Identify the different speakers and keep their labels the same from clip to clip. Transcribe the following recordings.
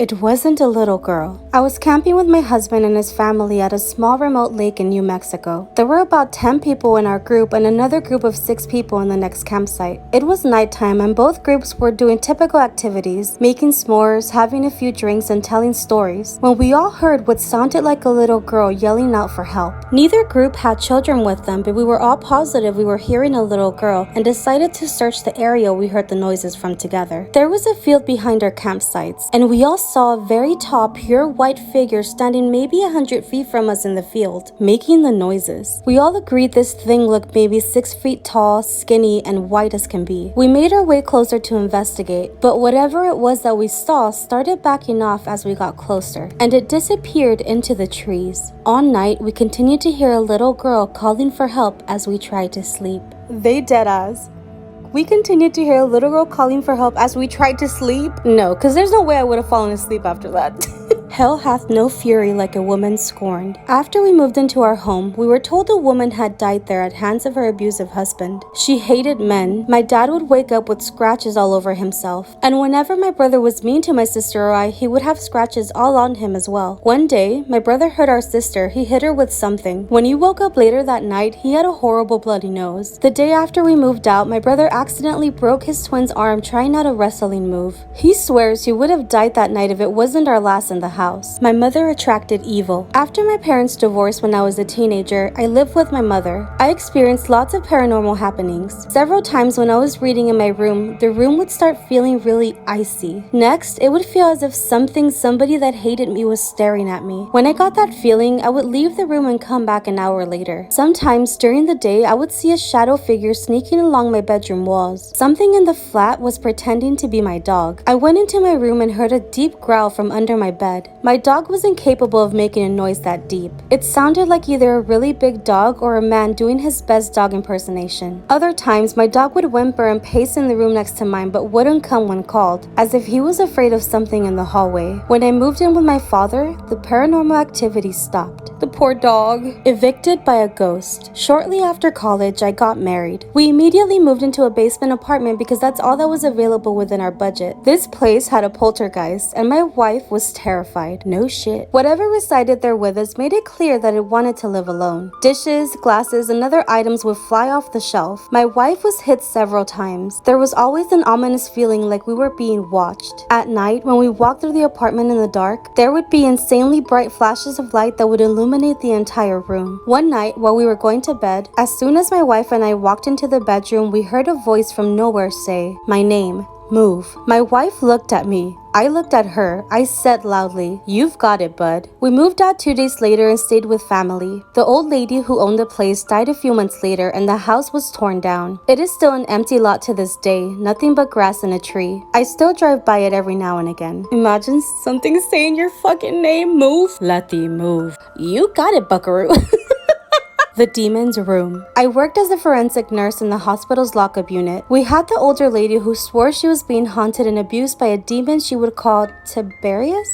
Speaker 1: It wasn't a little girl. I was camping with my husband and his family at a small remote lake in New Mexico. There were about 10 people in our group and another group of 6 people in the next campsite. It was nighttime and both groups were doing typical activities, making s'mores, having a few drinks, and telling stories, when we all heard what sounded like a little girl yelling out for help. Neither group had children with them, but we were all positive we were hearing a little girl and decided to search the area we heard the noises from together. There was a field behind our campsites, and we all saw a very tall, pure white figure standing maybe 100 feet from us in the field, making the noises. We all agreed this thing looked maybe 6 feet tall, skinny, and white as can be. We made our way closer to investigate, but whatever it was that we saw started backing off as we got closer, and it disappeared into the trees. All night, we continued to hear a little girl calling for help as we tried to sleep. They dead us. We continued to hear a little girl calling for help as we tried to sleep? No, because there's no way I would have fallen asleep after that. Hell hath no fury like a woman scorned. After we moved into our home, we were told a woman had died there at hands of her abusive husband. She hated men. My dad would wake up with scratches all over himself, and whenever my brother was mean to my sister or I, he would have scratches all on him as well. One day, my brother hurt our sister. He hit her with something. When he woke up later that night, he had a horrible bloody nose. The day after we moved out, my brother accidentally broke his twin's arm trying out a wrestling move. He swears he would have died that night if it wasn't our last in the house. My mother attracted evil. After my parents divorced when I was a teenager, I lived with my mother. I experienced lots of paranormal happenings. Several times when I was reading in my room, the room would start feeling really icy. Next, it would feel as if somebody that hated me was staring at me. When I got that feeling, I would leave the room and come back an hour later. Sometimes during the day, I would see a shadow figure sneaking along my bedroom walls. Something in the flat was pretending to be my dog. I went into my room and heard a deep growl from under my bed. My dog was incapable of making a noise that deep. It sounded like either a really big dog or a man doing his best dog impersonation. Other times, my dog would whimper and pace in the room next to mine but wouldn't come when called, as if he was afraid of something in the hallway. When I moved in with my father, the paranormal activity stopped. The poor dog. Evicted by a ghost. Shortly after college, I got married. We immediately moved into a basement apartment because that's all that was available within our budget. This place had a poltergeist, and my wife was terrified. No shit. Whatever resided there with us made it clear that it wanted to live alone. Dishes, glasses, and other items would fly off the shelf. My wife was hit several times. There was always an ominous feeling like we were being watched. At night, when we walked through the apartment in the dark, there would be insanely bright flashes of light that would illuminate the entire room. One night, while we were going to bed, as soon as my wife and I walked into the bedroom, we heard a voice from nowhere say, "My name. Move." My wife looked at me. I looked at her. I said loudly, "You've got it, bud." We moved out 2 days later and stayed with family. The old lady who owned the place died a few months later and the house was torn down. It is still an empty lot to this day, nothing but grass and a tree. I still drive by it every now and again. Imagine something saying your fucking name. Move. Letty, move. You got it, buckaroo. The demon's room. I worked as a forensic nurse in the hospital's lockup unit. We had the older lady who swore she was being haunted and abused by a demon she would call Tiberius.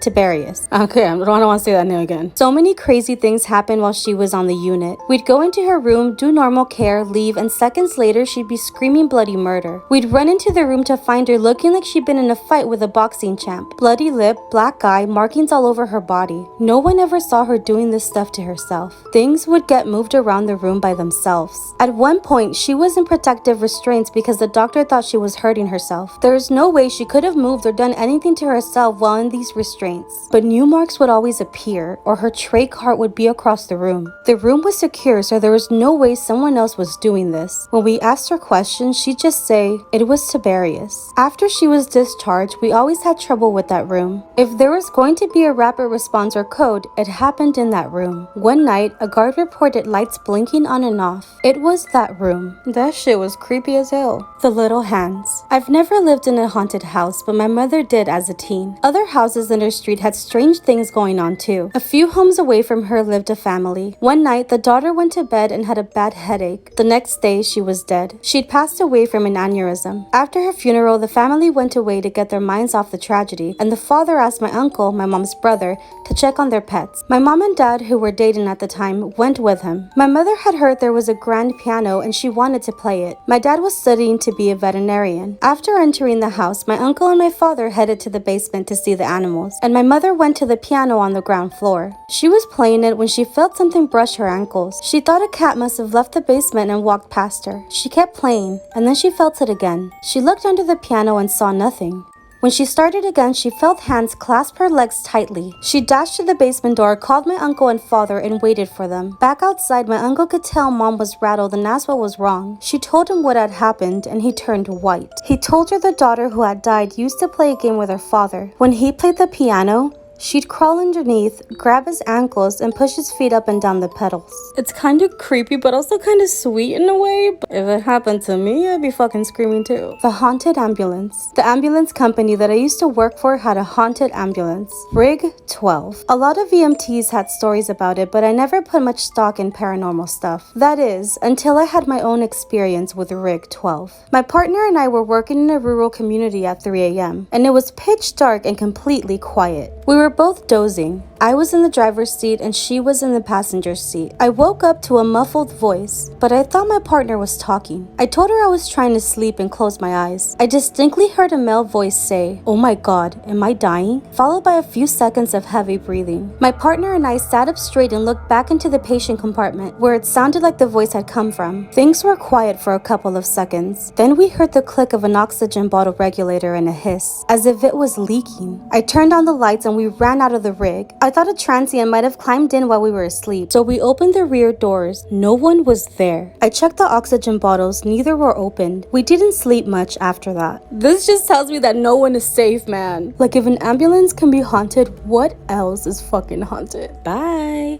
Speaker 1: Okay, I don't want to say that name again. So many crazy things happened while she was on the unit. We'd go into her room, do normal care, leave, and seconds later she'd be screaming bloody murder. We'd run into the room to find her looking like she'd been in a fight with a boxing champ. Bloody lip, black eye, markings all over her body. No one ever saw her doing this stuff to herself. Things would get moved around the room by themselves. At one point, she was in protective restraints because the doctor thought she was hurting herself. There is no way she could have moved or done anything to herself while in these restraints. But new marks would always appear, or her trach heart would be across the room. The room was secure, so there was no way someone else was doing this. When we asked her questions, she'd just say, "It was Tiberius." After she was discharged, we always had trouble with that room. If there was going to be a rapid response or code, it happened in that room. One night, a guard reported lights blinking on and off. It was that room. That shit was creepy as hell. The little hands. I've never lived in a haunted house, but my mother did as a teen. Other houses in her street had strange things going on too. A few homes away from her lived a family. One night, the daughter went to bed and had a bad headache. The next day, she was dead. She'd passed away from an aneurysm. After her funeral, the family went away to get their minds off the tragedy, and the father asked my uncle, my mom's brother, to check on their pets. My mom and dad, who were dating at the time, went with him. My mother had heard there was a grand piano and she wanted to play it. My dad was studying to be a veterinarian. After entering the house, my uncle and my father headed to the basement to see the animals, and my mother went to the piano on the ground floor. She was playing it when she felt something brush her ankles. She thought a cat must have left the basement and walked past her. She kept playing, and then she felt it again. She looked under the piano and saw nothing. When she started again, she felt hands clasp her legs tightly. She dashed to the basement door, called my uncle and father, and waited for them. Back outside, my uncle could tell Mom was rattled and asked what was wrong. She told him what had happened, and he turned white. He told her the daughter who had died used to play a game with her father. When he played the piano, she'd crawl underneath, grab his ankles, and push his feet up and down the pedals. It's kind of creepy, but also kind of sweet in a way. But if it happened to me, I'd be fucking screaming too. The haunted ambulance. The ambulance company that I used to work for had a haunted ambulance. Rig 12. A lot of EMTs had stories about it, but I never put much stock in paranormal stuff. That is, until I had my own experience with Rig 12. My partner and I were working in a rural community at 3 a.m., and it was pitch dark and completely quiet. We were both dozing. I was in the driver's seat and she was in the passenger seat. I woke up to a muffled voice, but I thought my partner was talking. I told her I was trying to sleep and closed my eyes. I distinctly heard a male voice say, "Oh my God, am I dying?" followed by a few seconds of heavy breathing. My partner and I sat up straight and looked back into the patient compartment where it sounded like the voice had come from. Things were quiet for a couple of seconds. Then we heard the click of an oxygen bottle regulator and a hiss, as if it was leaking. I turned on the lights and we ran out of the rig. I thought a transient might have climbed in while we were asleep, so we opened the rear doors. No one was there. I checked the oxygen bottles, neither were opened. We didn't sleep much after that. This just tells me that no one is safe, man. Like, if an ambulance can be haunted, what else is fucking haunted? Bye.